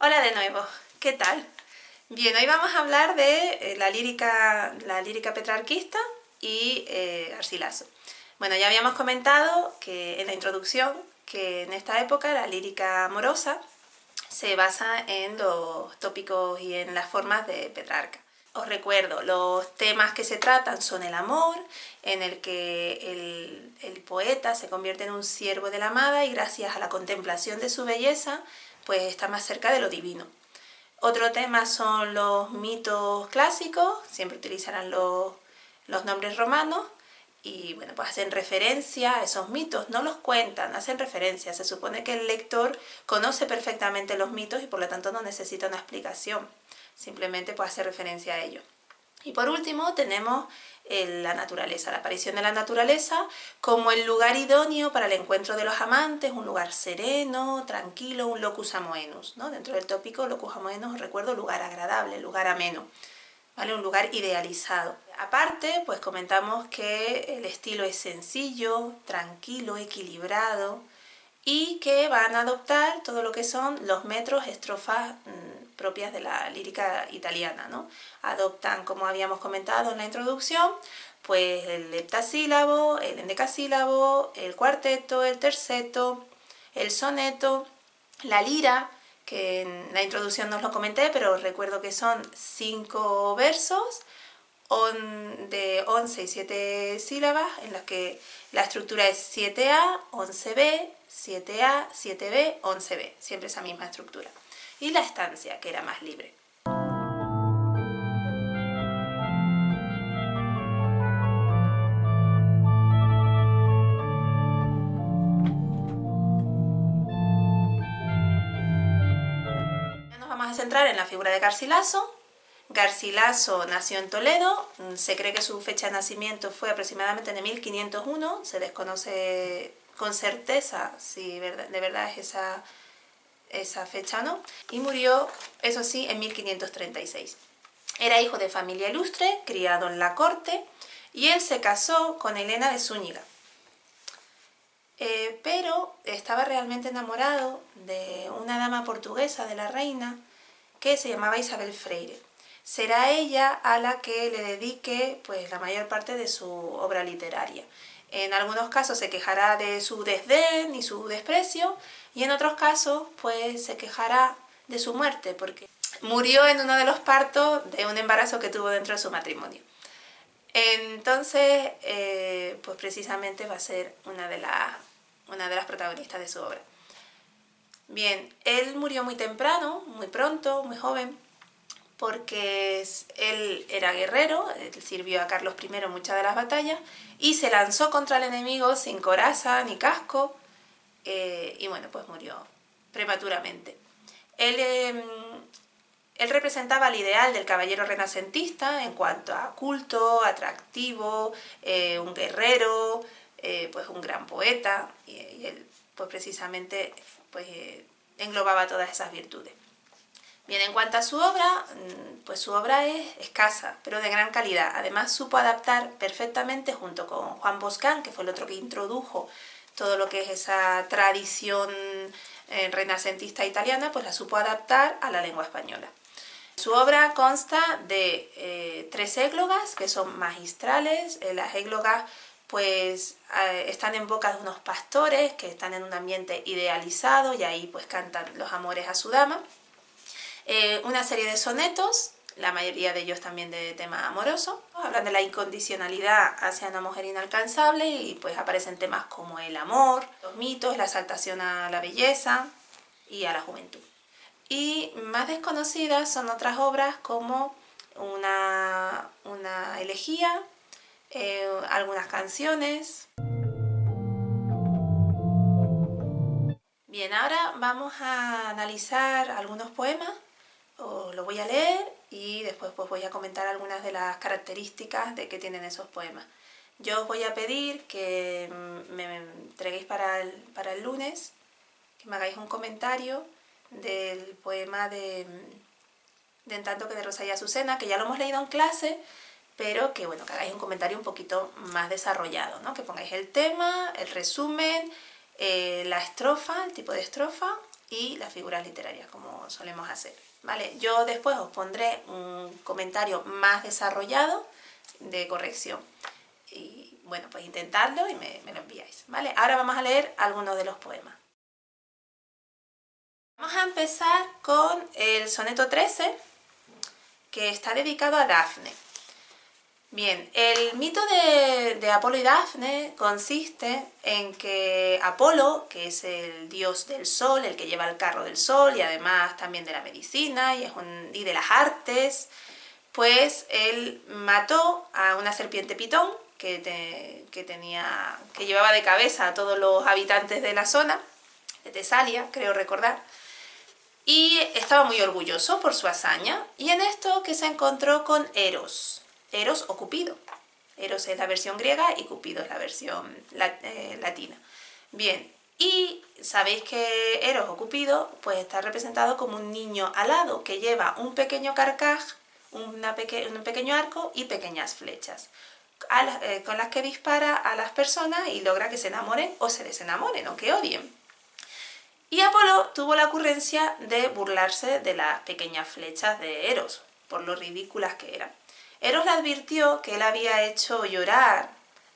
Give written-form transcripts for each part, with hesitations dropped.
Hola de nuevo, ¿qué tal? Bien, hoy vamos a hablar de la lírica petrarquista y Garcilaso. Bueno, ya habíamos comentado que en la introducción que en esta época la lírica amorosa se basa en los tópicos y en las formas de Petrarca. Os recuerdo, los temas que se tratan son el amor, en el que el poeta se convierte en un siervo de la amada y gracias a la contemplación de su belleza, pues está más cerca de lo divino. Otro tema son los mitos clásicos, siempre utilizarán los nombres romanos, y bueno, pues hacen referencia a esos mitos, no los cuentan, hacen referencia. Se supone que el lector conoce perfectamente los mitos y por lo tanto no necesita una explicación, simplemente pues hace referencia a ellos. Y por último tenemos la naturaleza, la aparición de la naturaleza como el lugar idóneo para el encuentro de los amantes, un lugar sereno, tranquilo, un locus amoenus, ¿no? Dentro del tópico locus amoenus, recuerdo, lugar agradable, lugar ameno, ¿vale? Un lugar idealizado. Aparte, pues comentamos que el estilo es sencillo, tranquilo, equilibrado y que van a adoptar todo lo que son los metros, estrofas propias de la lírica italiana, ¿no? Adoptan, como habíamos comentado en la introducción, pues el heptasílabo, el endecasílabo, el cuarteto, el terceto, el soneto, la lira, que en la introducción no os lo comenté, pero recuerdo que son 5 versos de 11 y 7 sílabas, en las que la estructura es 7A, 11B, 7A, 7B, 11B, siempre esa misma estructura. Y la estancia, que era más libre. Nos vamos a centrar en la figura de Garcilaso. Garcilaso nació en Toledo, se cree que su fecha de nacimiento fue aproximadamente en 1501, se desconoce con certeza si de verdad es esa fecha o no, y murió, eso sí, en 1536. Era hijo de familia ilustre, criado en la corte, y él se casó con Helena de Zúñiga. Pero estaba realmente enamorado de una dama portuguesa, de la reina, que se llamaba Isabel Freire. Será ella a la que le dedique pues, la mayor parte de su obra literaria. En algunos casos se quejará de su desdén y su desprecio, y en otros casos pues, se quejará de su muerte, porque murió en uno de los partos de un embarazo que tuvo dentro de su matrimonio. Entonces, pues precisamente va a ser una de las protagonistas de su obra. Bien, él murió muy temprano, muy pronto, muy joven, porque él era guerrero, él sirvió a Carlos I en muchas de las batallas y se lanzó contra el enemigo sin coraza ni casco, y bueno, pues murió prematuramente. Él representaba el ideal del caballero renacentista en cuanto a culto, atractivo, un guerrero, pues un gran poeta, y él pues precisamente pues, englobaba todas esas virtudes. Bien, en cuanto a su obra, pues su obra es escasa, pero de gran calidad. Además supo adaptar perfectamente junto con Juan Boscán, que fue el otro que introdujo todo lo que es esa tradición renacentista italiana, pues la supo adaptar a la lengua española. Su obra consta de 3 églogas que son magistrales. Las églogas pues están en boca de unos pastores que están en un ambiente idealizado y ahí pues cantan los amores a su dama. Una serie de sonetos, la mayoría de ellos también de tema amoroso, hablan de la incondicionalidad hacia una mujer inalcanzable y pues aparecen temas como el amor, los mitos, la exaltación a la belleza y a la juventud. Y más desconocidas son otras obras como una elegía, algunas canciones. Bien, ahora vamos a analizar algunos poemas. Os lo voy a leer y después pues voy a comentar algunas de las características de que tienen esos poemas. Yo os voy a pedir que me entreguéis para el lunes, que me hagáis un comentario del poema de En tanto que de Rosa y Azucena, que ya lo hemos leído en clase, pero que bueno, que hagáis un comentario un poquito más desarrollado, ¿no? Que pongáis el tema, el resumen, la estrofa, el tipo de estrofa y las figuras literarias, como solemos hacer, ¿vale? Yo después os pondré un comentario más desarrollado de corrección. Y bueno, pues intentadlo y me lo enviáis, ¿vale? Ahora vamos a leer algunos de los poemas. Vamos a empezar con el soneto 13, que está dedicado a Dafne. Bien, el mito de Apolo y Dafne consiste en que Apolo, que es el dios del sol, el que lleva el carro del sol y además también de la medicina y de las artes, pues él mató a una serpiente pitón que llevaba de cabeza a todos los habitantes de la zona, de Tesalia, creo recordar, y estaba muy orgulloso por su hazaña, y en esto que se encontró con Eros o Cupido. Eros es la versión griega y Cupido es la versión latina. Bien, y sabéis que Eros o Cupido pues está representado como un niño alado que lleva un pequeño carcaj, un pequeño arco y pequeñas flechas, con las que dispara a las personas y logra que se enamoren o se desenamoren o que odien. Y Apolo tuvo la ocurrencia de burlarse de las pequeñas flechas de Eros, por lo ridículas que eran. Eros le advirtió que él había hecho llorar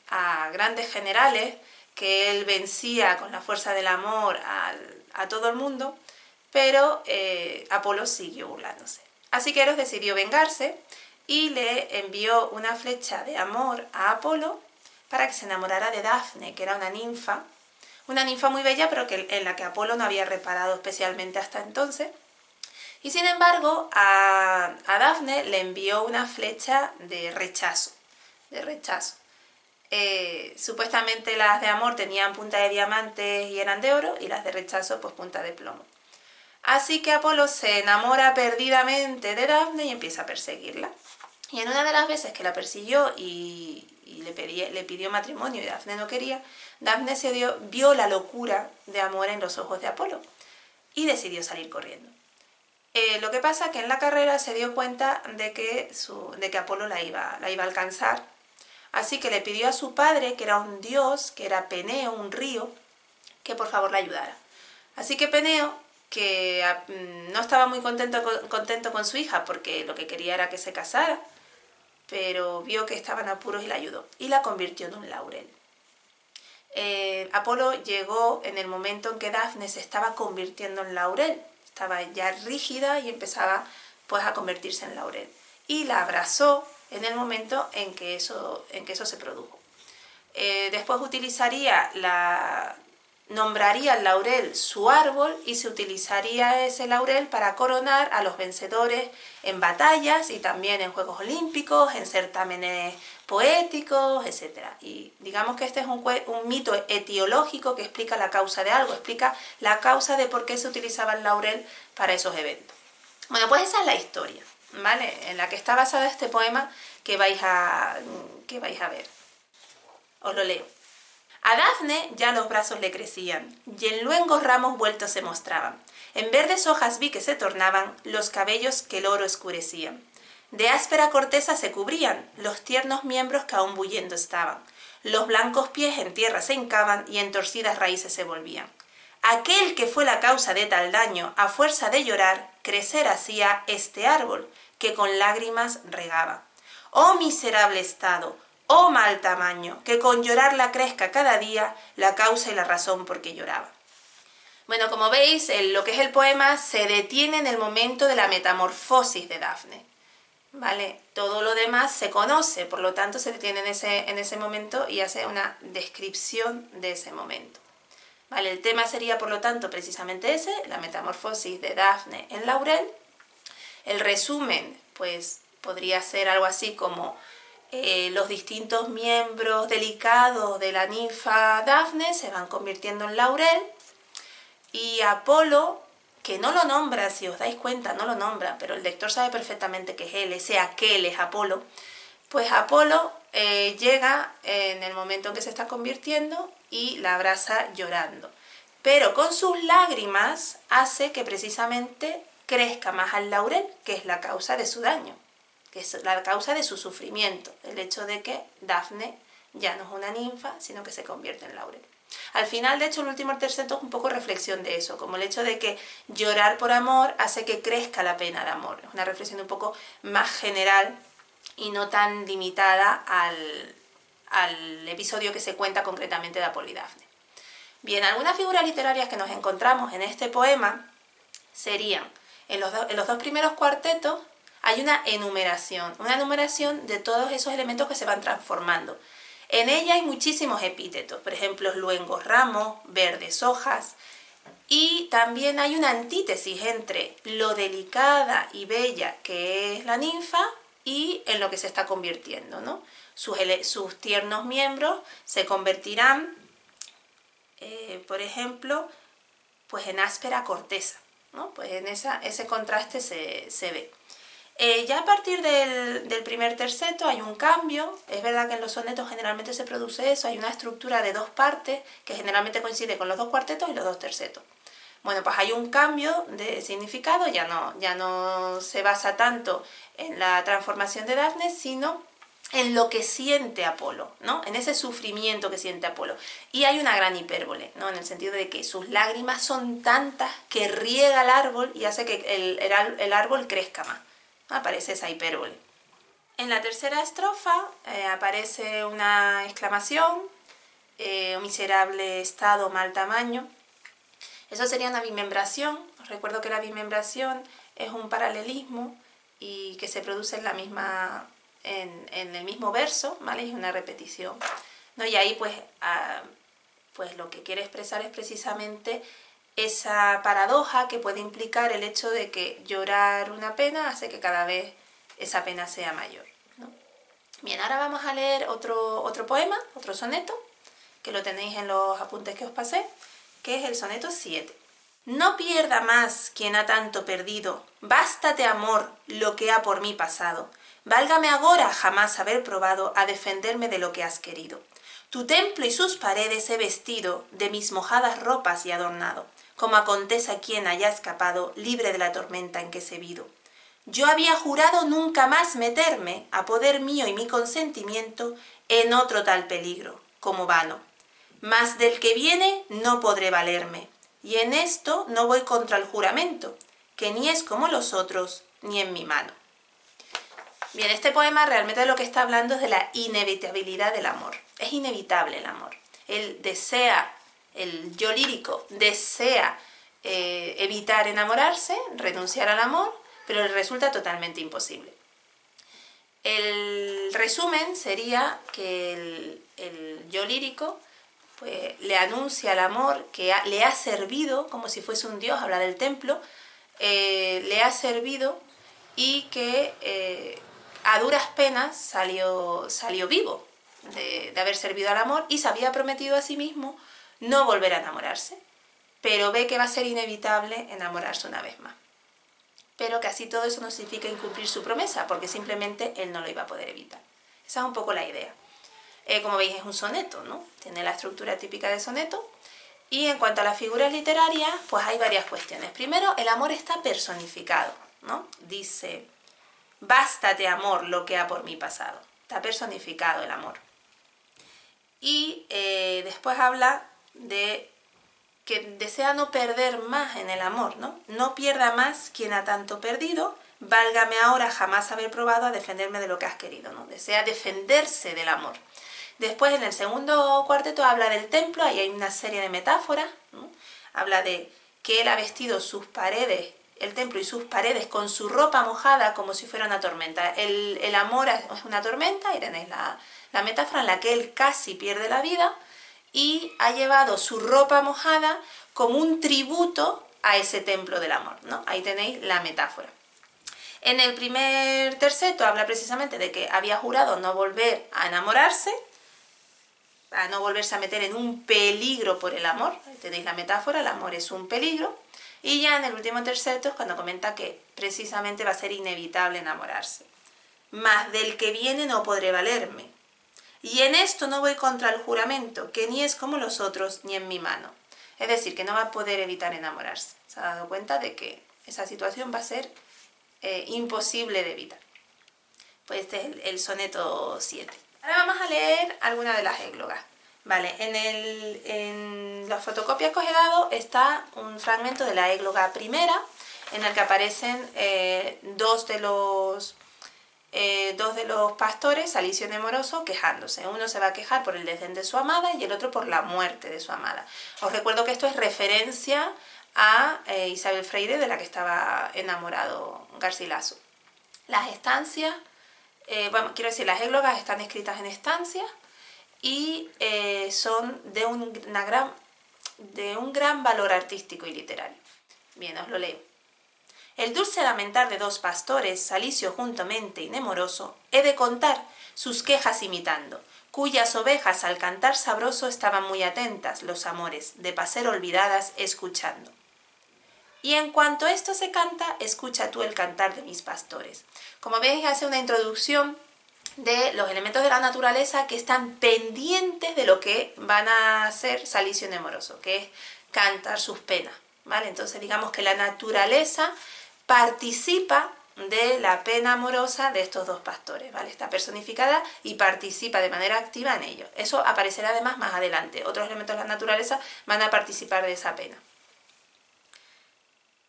a grandes generales, que él vencía con la fuerza del amor a todo el mundo, pero Apolo siguió burlándose. Así que Eros decidió vengarse y le envió una flecha de amor a Apolo para que se enamorara de Dafne, que era una ninfa muy bella, pero en la que Apolo no había reparado especialmente hasta entonces. Y sin embargo, a Dafne le envió una flecha de rechazo. Supuestamente las de amor tenían punta de diamantes y eran de oro, y las de rechazo pues punta de plomo. Así que Apolo se enamora perdidamente de Dafne y empieza a perseguirla. Y en una de las veces que la persiguió y le pidió matrimonio y Dafne no quería, Dafne vio la locura de amor en los ojos de Apolo y decidió salir corriendo. Lo que pasa es que en la carrera se dio cuenta de que Apolo la iba a alcanzar, así que le pidió a su padre, que era un dios, que era Peneo, un río, que por favor la ayudara. Así que Peneo, que no estaba muy contento con su hija porque lo que quería era que se casara, pero vio que estaba en apuros y la ayudó, y la convirtió en un laurel. Apolo llegó en el momento en que Dafne se estaba convirtiendo en laurel, estaba ya rígida y empezaba pues a convertirse en laurel, y la abrazó en el momento en que eso se produjo. Después nombraría el laurel su árbol y se utilizaría ese laurel para coronar a los vencedores en batallas y también en Juegos Olímpicos, en certámenes poéticos, etc. Y digamos que este es un mito etiológico que explica la causa de algo, explica la causa de por qué se utilizaba el laurel para esos eventos. Bueno, pues esa es la historia, ¿vale?, en la que está basado este poema que vais a ver. Os lo leo. A Dafne ya los brazos le crecían, y en luengos ramos vueltos se mostraban. En verdes hojas vi que se tornaban los cabellos que el oro escurecían. De áspera corteza se cubrían los tiernos miembros que aún bullendo estaban. Los blancos pies en tierra se hincaban y en torcidas raíces se volvían. Aquel que fue la causa de tal daño, a fuerza de llorar, crecer hacía este árbol, que con lágrimas regaba. ¡Oh miserable estado! ¡Oh mal tamaño! Que con llorarla crezca cada día la causa y la razón por qué lloraba. Bueno, como veis, lo que es el poema se detiene en el momento de la metamorfosis de Dafne, ¿vale? Todo lo demás se conoce, por lo tanto se detiene en ese momento y hace una descripción de ese momento, ¿vale? El tema sería, por lo tanto, precisamente ese, la metamorfosis de Dafne en laurel. El resumen, pues, podría ser algo así como los distintos miembros delicados de la ninfa Dafne se van convirtiendo en laurel, y Apolo, que no lo nombra, si os dais cuenta, no lo nombra, pero el lector sabe perfectamente que es él, ese aquel es Apolo, pues Apolo llega en el momento en que se está convirtiendo y la abraza llorando, pero con sus lágrimas hace que precisamente crezca más al laurel, que es la causa de su daño, que es la causa de su sufrimiento, el hecho de que Dafne ya no es una ninfa, sino que se convierte en laurel. Al final, de hecho, el último terceto es un poco reflexión de eso, como el hecho de que llorar por amor hace que crezca la pena de amor. Es una reflexión un poco más general y no tan limitada al episodio que se cuenta concretamente de Apolo y Dafne. Bien, algunas figuras literarias que nos encontramos en este poema serían, en los dos primeros cuartetos hay una enumeración de todos esos elementos que se van transformando. En ella hay muchísimos epítetos, por ejemplo, luengos ramos, verdes hojas, y también hay una antítesis entre lo delicada y bella que es la ninfa y en lo que se está convirtiendo, ¿no? Sus tiernos miembros se convertirán, por ejemplo, pues en áspera corteza, ¿no? Pues en ese contraste se ve. Ya a partir del primer terceto hay un cambio. Es verdad que en los sonetos generalmente se produce eso, hay una estructura de dos partes que generalmente coincide con los dos cuartetos y los dos tercetos. Bueno, pues hay un cambio de significado, ya no se basa tanto en la transformación de Dafne, sino en lo que siente Apolo, ¿no? En ese sufrimiento que siente Apolo. Y hay una gran hipérbole, ¿no? En el sentido de que sus lágrimas son tantas que riega el árbol y hace que el árbol crezca más. Aparece esa hipérbole. En la tercera estrofa aparece una exclamación, oh miserable estado, mal tamaño. Eso sería una bimembración. Os recuerdo que la bimembración es un paralelismo y que se produce en el mismo verso, ¿vale? Es una repetición, ¿no? Y ahí pues lo que quiere expresar es precisamente esa paradoja que puede implicar el hecho de que llorar una pena hace que cada vez esa pena sea mayor, ¿no? Bien, ahora vamos a leer otro poema, otro soneto, que lo tenéis en los apuntes que os pasé, que es el soneto 7. No pierda más quien ha tanto perdido, bástate amor lo que ha por mí pasado, válgame agora jamás haber probado a defenderme de lo que has querido. Tu templo y sus paredes he vestido de mis mojadas ropas y adornado, como acontece a quien haya escapado libre de la tormenta en que se vido. Yo había jurado nunca más meterme, a poder mío y mi consentimiento, en otro tal peligro, como vano. Mas del que viene no podré valerme, y en esto no voy contra el juramento, que ni es como los otros, ni en mi mano. Bien, este poema realmente lo que está hablando es de la inevitabilidad del amor. Es inevitable el amor. Él desea, el yo lírico desea evitar enamorarse, renunciar al amor, pero le resulta totalmente imposible. El resumen sería que el yo lírico pues, le anuncia el amor que le ha servido, como si fuese un dios, habla del templo, le ha servido y que a duras penas salió vivo de haber servido al amor y se había prometido a sí mismo no volver a enamorarse, pero ve que va a ser inevitable enamorarse una vez más. Pero que así todo eso no significa incumplir su promesa, porque simplemente él no lo iba a poder evitar. Esa es un poco la idea. Como veis es un soneto, ¿no? Tiene la estructura típica de soneto. Y en cuanto a las figuras literarias, pues hay varias cuestiones. Primero, el amor está personificado, ¿no? Dice, bástate amor lo que ha por mí pasado. Está personificado el amor. Y después habla de que desea no perder más en el amor, ¿no? No pierda más quien ha tanto perdido, válgame ahora jamás haber probado a defenderme de lo que has querido, ¿no? Desea defenderse del amor. Después en el segundo cuarteto habla del templo, ahí hay una serie de metáforas, ¿no? Habla de que él ha vestido sus paredes, el templo y sus paredes con su ropa mojada como si fuera una tormenta. El amor es una tormenta y tenéis la metáfora en la que él casi pierde la vida y ha llevado su ropa mojada como un tributo a ese templo del amor, ¿no? Ahí tenéis la metáfora. En el primer terceto habla precisamente de que había jurado no volver a enamorarse, a no volverse a meter en un peligro por el amor. Ahí tenéis la metáfora, el amor es un peligro. Y ya en el último terceto es cuando comenta que precisamente va a ser inevitable enamorarse. Mas del que viene no podré valerme. Y en esto no voy contra el juramento, que ni es como los otros, ni en mi mano. Es decir, que no va a poder evitar enamorarse. Se ha dado cuenta de que esa situación va a ser imposible de evitar. Pues este es el soneto 7. Ahora vamos a leer alguna de las églogas. Vale, en las fotocopias que os he dado está un fragmento de la égloga primera, en el que aparecen dos de los pastores, Salicio y Nemoroso, quejándose. Uno se va a quejar por el desdén de su amada y el otro por la muerte de su amada. Os recuerdo que esto es referencia a Isabel Freire, de la que estaba enamorado Garcilaso. Las estancias, quiero decir, las églogas están escritas en estancias y son de un gran valor artístico y literario. Bien, os lo leo. El dulce lamentar de dos pastores, Salicio juntamente y Nemoroso, he de contar, sus quejas imitando, cuyas ovejas al cantar sabroso estaban muy atentas, los amores, de pasar olvidadas, escuchando. Y en cuanto esto se canta, escucha tú el cantar de mis pastores. Como veis, hace una introducción de los elementos de la naturaleza que están pendientes de lo que van a hacer Salicio y Nemoroso, que es cantar sus penas, ¿vale? Entonces digamos que la naturaleza participa de la pena amorosa de estos dos pastores, ¿vale? Está personificada y participa de manera activa en ello. Eso aparecerá además más adelante. Otros elementos de la naturaleza van a participar de esa pena.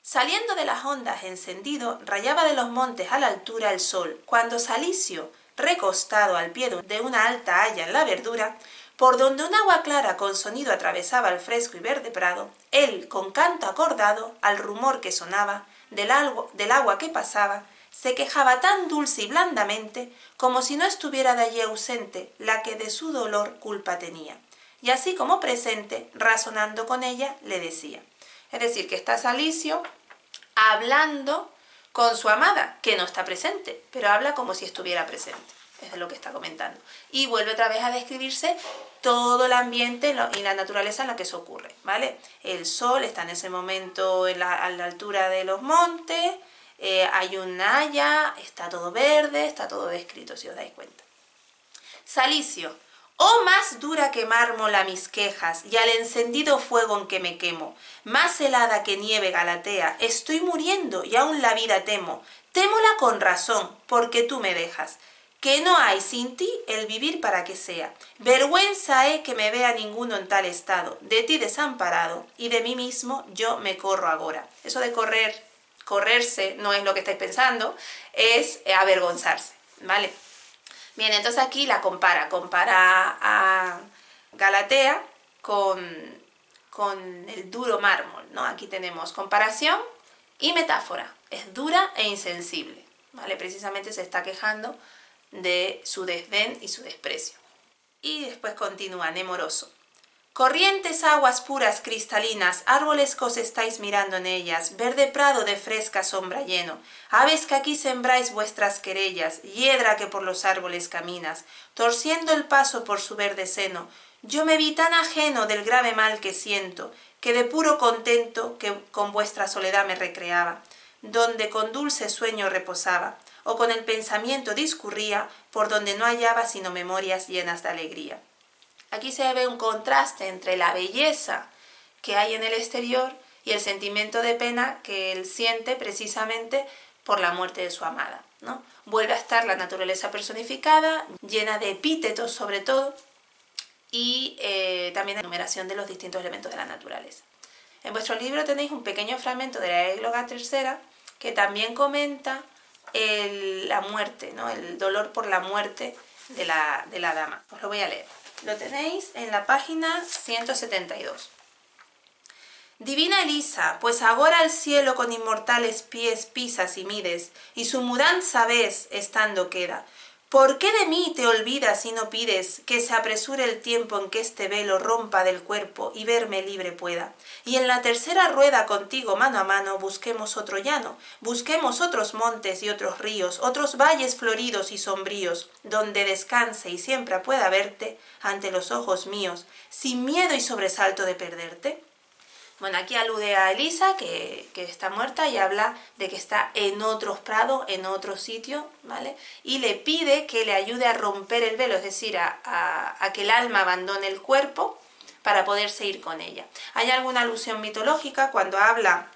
Saliendo de las ondas encendido, rayaba de los montes a la altura el sol, cuando Salicio, recostado al pie de una alta haya en la verdura, por donde un agua clara con sonido atravesaba el fresco y verde prado, él, con canto acordado, al rumor que sonaba, del agua que pasaba, se quejaba tan dulce y blandamente, como si no estuviera de allí ausente la que de su dolor culpa tenía. Y así como presente, razonando con ella, le decía. Es decir, que está Salicio hablando con su amada, que no está presente, pero habla como si estuviera presente. Es de lo que está comentando. Y vuelve otra vez a describirse todo el ambiente y la naturaleza en la que eso ocurre, ¿vale? El sol está en ese momento a la altura de los montes, hay un haya, está todo verde, está todo descrito, si os dais cuenta. Salicio. Oh, más dura que mármol a mis quejas, y al encendido fuego en que me quemo, más helada que nieve galatea, estoy muriendo y aún la vida temo, témola con razón, porque tú me dejas, que no hay sin ti el vivir para que sea, vergüenza que me vea ninguno en tal estado, de ti desamparado, y de mí mismo yo me corro agora. Eso de correrse, no es lo que estáis pensando, es avergonzarse, ¿vale? Bien, entonces aquí la compara a Galatea con el duro mármol, ¿no? Aquí tenemos comparación y metáfora, es dura e insensible, ¿vale? Precisamente se está quejando de su desdén y su desprecio. Y después continúa, Nemoroso. Corrientes aguas puras cristalinas, árboles que os estáis mirando en ellas, verde prado de fresca sombra lleno, aves que aquí sembráis vuestras querellas, hiedra que por los árboles caminas, torciendo el paso por su verde seno, yo me vi tan ajeno del grave mal que siento, que de puro contento que con vuestra soledad me recreaba, donde con dulce sueño reposaba, o con el pensamiento discurría, por donde no hallaba sino memorias llenas de alegría. Aquí se ve un contraste entre la belleza que hay en el exterior y el sentimiento de pena que él siente precisamente por la muerte de su amada, ¿no? Vuelve a estar la naturaleza personificada, llena de epítetos sobre todo, y también la enumeración de los distintos elementos de la naturaleza. En vuestro libro tenéis un pequeño fragmento de la égloga tercera que también comenta la muerte, ¿no? El dolor por la muerte de la dama. Os lo voy a leer. Lo tenéis en la página 172. Divina Elisa, pues ahora el cielo con inmortales pies pisas y mides, y su mudanza ves estando queda. ¿Por qué de mí te olvidas y no pides que se apresure el tiempo en que este velo rompa del cuerpo y verme libre pueda? Y en la tercera rueda contigo mano a mano busquemos otro llano, busquemos otros montes y otros ríos, otros valles floridos y sombríos, donde descanse y siempre pueda verte ante los ojos míos, sin miedo y sobresalto de perderte. Bueno, aquí alude a Elisa, que está muerta, y habla de que está en otros prados, en otro sitio, ¿vale? Y le pide que le ayude a romper el velo, es decir, a que el alma abandone el cuerpo para poderse ir con ella. Hay alguna alusión mitológica cuando habla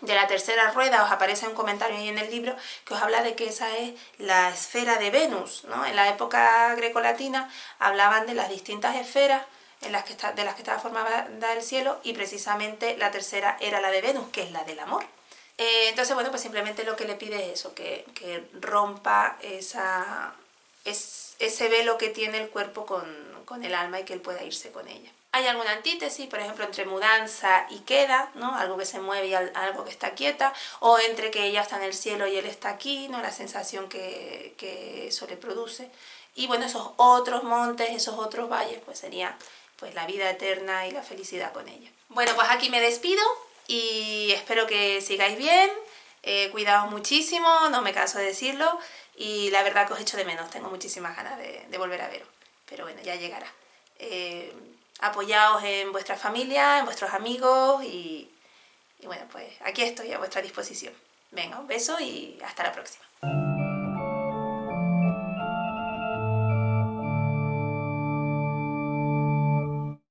de la tercera rueda, os aparece un comentario ahí en el libro que os habla de que esa es la esfera de Venus, ¿no? En la época grecolatina hablaban de las distintas esferas de las que estaba formada el cielo, y precisamente la tercera era la de Venus, que es la del amor. Entonces, bueno, pues simplemente lo que le pide es eso, que rompa ese velo que tiene el cuerpo con el alma y que él pueda irse con ella. Hay alguna antítesis, por ejemplo, entre mudanza y queda, ¿no? Algo que se mueve y algo que está quieta, o entre que ella está en el cielo y él está aquí, ¿no? La sensación que eso le produce. Y bueno, esos otros montes, esos otros valles, pues sería pues la vida eterna y la felicidad con ella. Bueno, pues aquí me despido y espero que sigáis bien, cuidaos muchísimo, no me canso de decirlo, y la verdad que os echo de menos, tengo muchísimas ganas de volver a veros, pero bueno, ya llegará. Apoyaos en vuestra familia, en vuestros amigos y bueno, pues aquí estoy a vuestra disposición. Venga, un beso y hasta la próxima.